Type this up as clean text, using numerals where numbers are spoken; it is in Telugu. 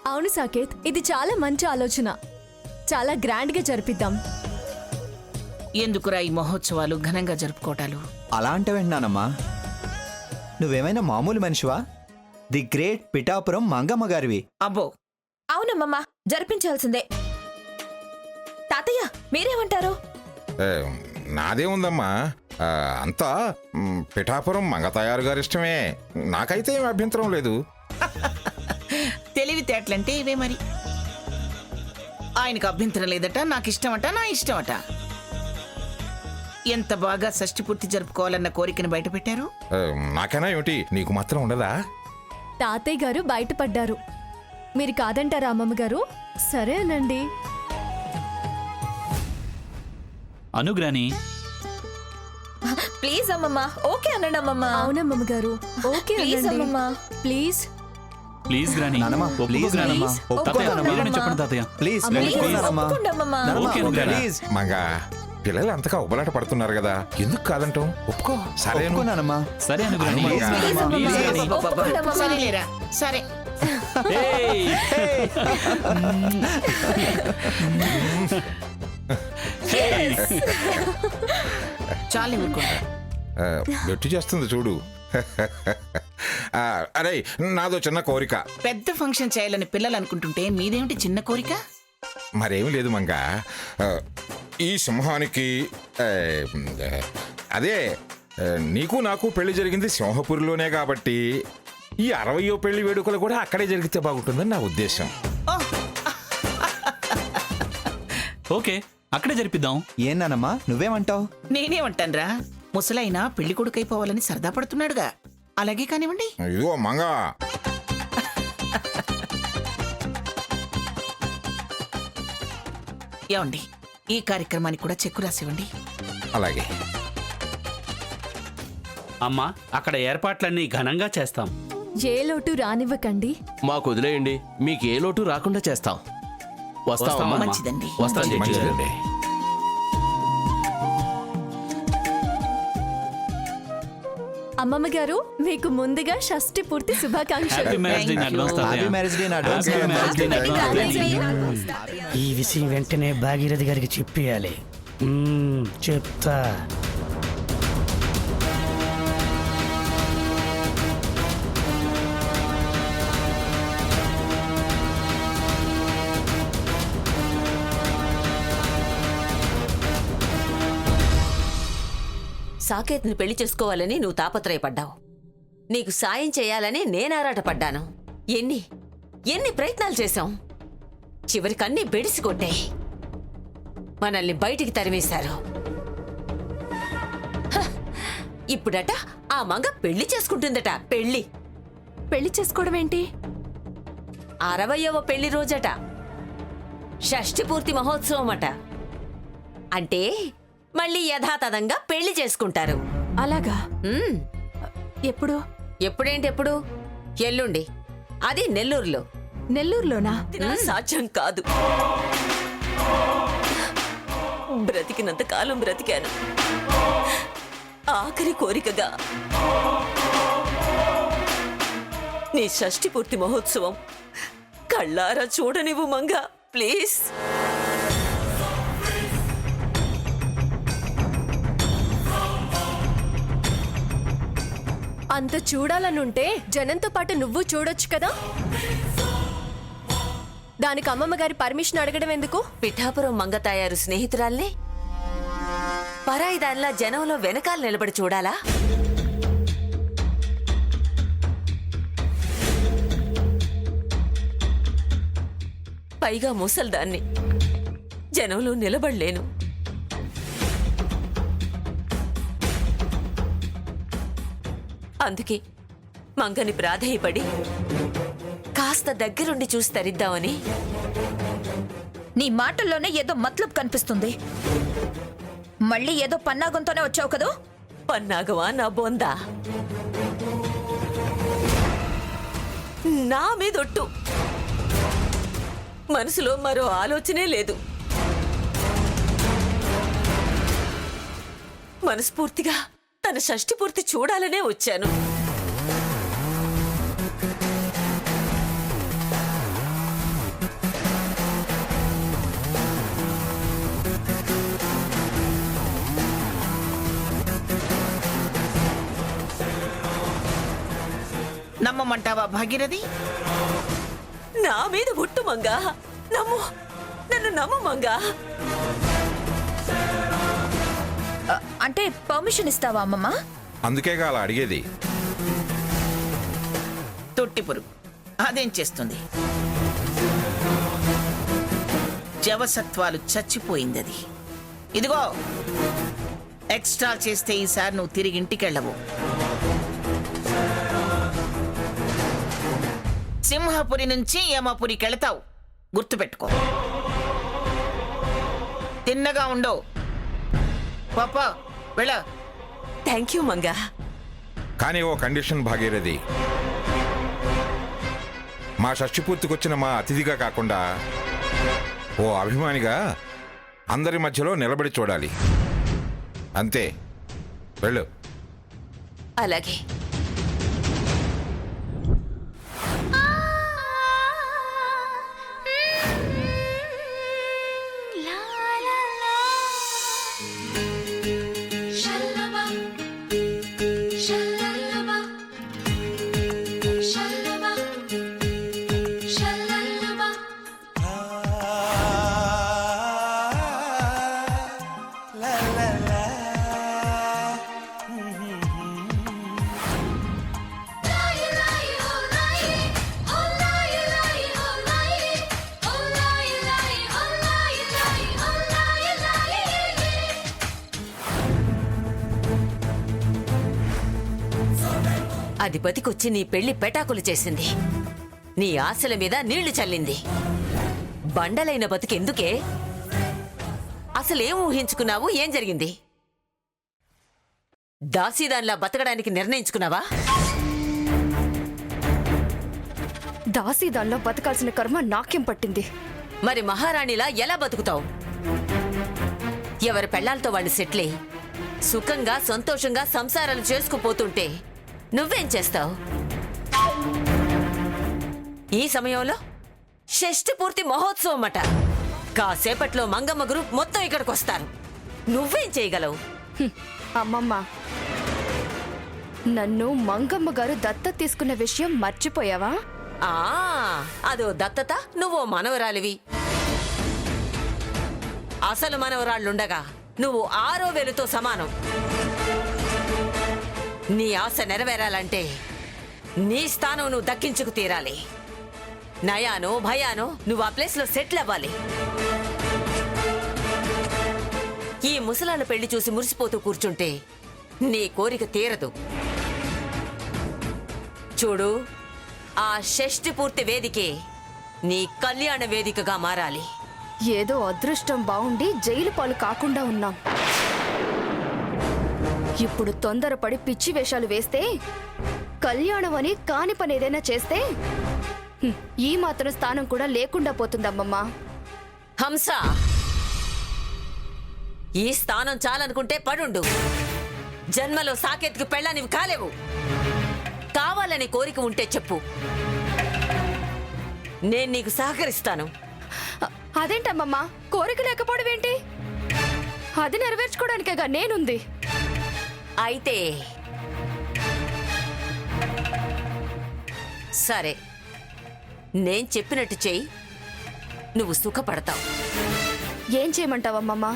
అవును సాకేత్, ఇది చాలా మంచి ఆలోచన. చాలా గ్రాండ్ గా జరిపిద్దాం. ఎందుకురా ఈ మహోత్సవాలు ఘనంగా జరుపుకోవటాలు? అలా అంటే వింటున్నానమ్మా. నువ్వేమైనా మామూలు మనిషివా? ది గ్రేట్ పిఠాపురం మంగమ్మ గారివి. అబ్బో, అవునమ్మమ్మ, జరిపించాల్సిందే. తాతయ్య మీరేమంటారు? నాదేముందమ్మా, అంతా పిఠాపురం మంగతాయారు గారి ఇష్టమే. నాకైతే ఏం అభ్యంతరం లేదు. తెలివితేటలంటే ఇవే మరి. ఆయనకు అభ్యంతరం లేదట, నాకు ఇష్టమట, నా ఇష్టమట. ఎంత బాగా షష్ఠి పూర్తి జరుపుకోవాలన్న కోరికను బయట పెట్టారు. నాకైనా ఏమిటి, నీకు మాత్రం ఉండదా? తాతయ్య గారు బయటపడ్డారు. మీరు కాదంటారా అమ్మమ్మ గారు? సరే అనండి. అనుగ్రాని, ప్లీజ్ అమ్మమ్మ, ఓకే అనండి అమ్మమ్మ. అవునమ్మమ్మ గారు, ఓకే ప్లీజ్ అనండి. అమ్మమ్మ. ప్లీజ్ ప్లీజ్ గ్రాని, నానమ్మ, ఒప్పుకో ప్లీజ్ గ్రాని. నానమ్మ, ఒప్పుకో తాతయ్య, నానమ్మ. మీరేనా చెప్పండి తాతయ్య. ప్లీజ్ అమ్మ, ప్లీజ్ ప్లీజ్ నానమ్మ. ఒప్పుకోండి అమ్మమ్మ. నానమ్మ, ఓకే, ఓకే. ప్లీజ్ మంగా, పిల్లలు అంతగా ఉబలాట పడుతున్నారు కదా, ఎందుకు కాదంటాం? ఒప్పుకో. సరే ఒప్పుకో నానమ్మ. సరే అనుగ్రాని. ప్లీజ్ నానమ్మ, ప్లీజ్ ప్లీజ్. అమ్మమ్మ. ఒప్పుకోండి అమ్మమ్మ. సరేలేరా, సరే. ఏయ్! చాలు ఊరుకోండి. బెట్టు చేస్తుంది చూడు. అరే, నాదో చిన్న కోరిక. పెద్ద ఫంక్షన్ చేయాలని పిల్లలు అనుకుంటుంటే మీదేమిటి చిన్న కోరిక? మరేమి లేదు మంగా. ఈ సింహానికి అదే నీకు నాకు పెళ్లి జరిగింది సింహపురిలోనే కాబట్టి ఈ 60వ పెళ్లి వేడుకలు కూడా అక్కడే జరిగితే బాగుంటుందని నా ఉద్దేశం. ఓకే, అక్కడే జరిపిద్దాం. ఏం నానమ్మ, నువ్వేమంటావు? నేనేమంటాన్రా, ముసలైనా పెళ్లి కొడుకైపోవాలని సరదా పడుతున్నాడుగా, అలాగే కానివ్వండి. ఇదిగో మంగా, ఏమండి, ఈ కార్యక్రమానికి కూడా చెక్కు రాసివ్వండి. అలాగే. అమ్మా, అక్కడ ఏర్పాట్లన్నీ ఘనంగా చేస్తాం. ఏ లోటు రానివ్వకండి. మాకు వదిలేయండి, మీకు ఏ లోటు రాకుండా చేస్తాం. వస్తామమ్మా. మంచిదండి. వస్తాం జడ్జి గారు. మంచిదండి. అమ్మమ్మ గారు, మీకు ముందుగా షష్ఠి పూర్తి శుభాకాంక్షలు. Happy marriage day in advance తాతయ్య. Happy marriage day in advance. Happy marriage day in advance. ఈ విషయం వెంటనే భాగీరథి గారికి చెప్పేయాలి. చెప్తా. సాకేత్ని పెళ్లి చేసుకోవాలని నువ్వు తాపత్రయపడ్డావు. నీకు సాయం చేయాలని నేనారాటపడ్డాను. ఎన్ని ప్రయత్నాలు చేశాం. చివరికన్నీ బెడిసి కొట్టాయి. మనల్ని బయటికి తరిమేశారు. ఇప్పుడట ఆ మంగ పెళ్లి చేసుకుంటుందట. పెళ్లి చేసుకోవడం ఏంటి? 60వ పెళ్లి రోజట. షష్ఠి పూర్తి మహోత్సవం అట. అంటే మళ్ళీ యథాతథంగా పెళ్లి చేసుకుంటారు. అలాగా? ఎప్పుడేంటెప్పుడు? ఎల్లుండి. అది నెల్లూరులో. నెల్లూరులోనా? సాధ్యం కాదు. బ్రతికినంత కాలం బ్రతికాను. ఆఖరి కోరికగా నీ షష్ఠి పూర్తి మహోత్సవం కళ్ళారా చూడనివ్వు మంగా, ప్లీజ్. అంత చూడాలనుంటే జనంతో పాటు నువ్వు చూడొచ్చు కదా. దానికి అమ్మమ్మ గారి పర్మిషన్ అడగడం ఎందుకు? పిఠాపురం మంగతాయారు స్నేహితురాల్ని పరాయిదానిలా జనంలో వెనకాల నిలబడి చూడాలా? పైగా ముసల్దాన్ని జనంలో నిలబడలేను. అందుకే మంగని ప్రాధేయపడి కాస్త దగ్గరుండి చూసి తరిద్దామని. నీ మాటల్లోనే ఏదో మతలబ్ కనిపిస్తుంది. మళ్ళీ ఏదో పన్నాగంతోనే వచ్చావు కదూ? పన్నాగవా నా బొందా? నా మీదొట్టు. మనసులో మరో ఆలోచనే లేదు. మనస్ఫూర్తిగా తన షష్ఠి పూర్తి చూడాలనే వచ్చాను. నమ్మమంటావా భాగీరథి? నా మీద ఒట్టు మంగా, నమ్ము, నన్ను నమ్ము మంగా. అంటే పర్మిషన్ ఇస్తావా అమ్మమ్మ? అందుకేగా అలా అడిగేది. తొట్టి పురుగు అదేం చేస్తుంది? జవసత్వాలు చచ్చిపోయింది అది. ఇదిగో, ఎక్స్ట్రా చేస్తే ఈసారి నువ్వు తిరిగి ఇంటికెళ్ళవు. సింహపురి నుంచి యమపురికి వెళతావు, గుర్తుపెట్టుకో. తిన్నగా ఉండో పాపా, వెళ్ళ. Thank you Manga. కానీ ఓ కండిషన్ భాగీరథి, మా షష్ఠి పూర్తికొచ్చిన మా అతిథిగా కాకుండా ఓ అభిమానిగా అందరి మధ్యలో నిలబడి చూడాలి. అంతే, వెళ్ళు. అలాగే. అధిపతికొచ్చి నీ పెళ్లి పెటాకులు చేసింది, నీ ఆశల మీద నీళ్లు చల్లింది. బండలైన బతుకెందుకే? అసలేం ఊహించుకున్నావు? ఏం జరిగింది? దాసీదాన్లా బతకడానికి నిర్ణయించుకున్నావా? దాసీదాన్లో బతకాల్సిన కర్మ నాకేం పట్టింది? మరి మహారాణిలా ఎలా బతుకుతావు? ఎవరి పెళ్లాలతో వాళ్ళు సెట్లే సుఖంగా సంతోషంగా సంసారాలు చేసుకుపోతుంటే నువ్వేం చేస్తావు? ఈ సమయంలో షష్ఠి పూర్తి మహోత్సవం అట. కాసేపట్లో మంగమ్మ గ్రూప్ మొత్తం ఇక్కడికి వస్తారు. నువ్వేం చేయగలవు? అమ్మమ్మ, నన్ను మంగమ్మ గారు దత్తత తీసుకున్న విషయం మర్చిపోయావా? అదో దత్తత, నువ్వో మనవరాలివి. అసలు మనవరాళ్ళుండగా నువ్వు 6వ వేలుతో సమానం. నీ ఆశ నెరవేరాలంటే నీ స్థానం నువ్వు దక్కించుకు తీరాలి. నయానో భయానో నువ్వు ఆ ప్లేస్లో సెటిల్ అవ్వాలి. ఈ ముసలాల పెళ్లి చూసి మురిసిపోతూ కూర్చుంటే నీ కోరిక తీరదు. చూడు, ఆ షష్ఠి పూర్తి వేదికే నీ కళ్యాణ వేదికగా మారాలి. ఏదో అదృష్టం బాగుండి జైలు పాలు కాకుండా ఉన్నాం. ఇప్పుడు తొందరపడి పిచ్చి వేషాలు వేస్తే, కళ్యాణం అని కాని పని ఏదైనా చేస్తే ఈ మాత్రం స్థానం కూడా లేకుండా పోతుందమ్మమ్మా. హంస, ఈ స్థానం చాలనుకుంటే పడుండు. జన్మలో సాకేత్కు పెళ్ళానివి కాలేవు. కావాలని కోరిక ఉంటే చెప్పు, నేను నీకు సహకరిస్తాను. అదేంటమ్మమ్మా, కోరిక లేకపోవడం ఏంటి? అది నెరవేర్చుకోవడానికేగా నేనుంది. అయితే సరే, నేను చెప్పినట్టు చెయ్యి, నువ్వు సుఖపడతావు. ఏం చేయమంటావమ్మమ్మా?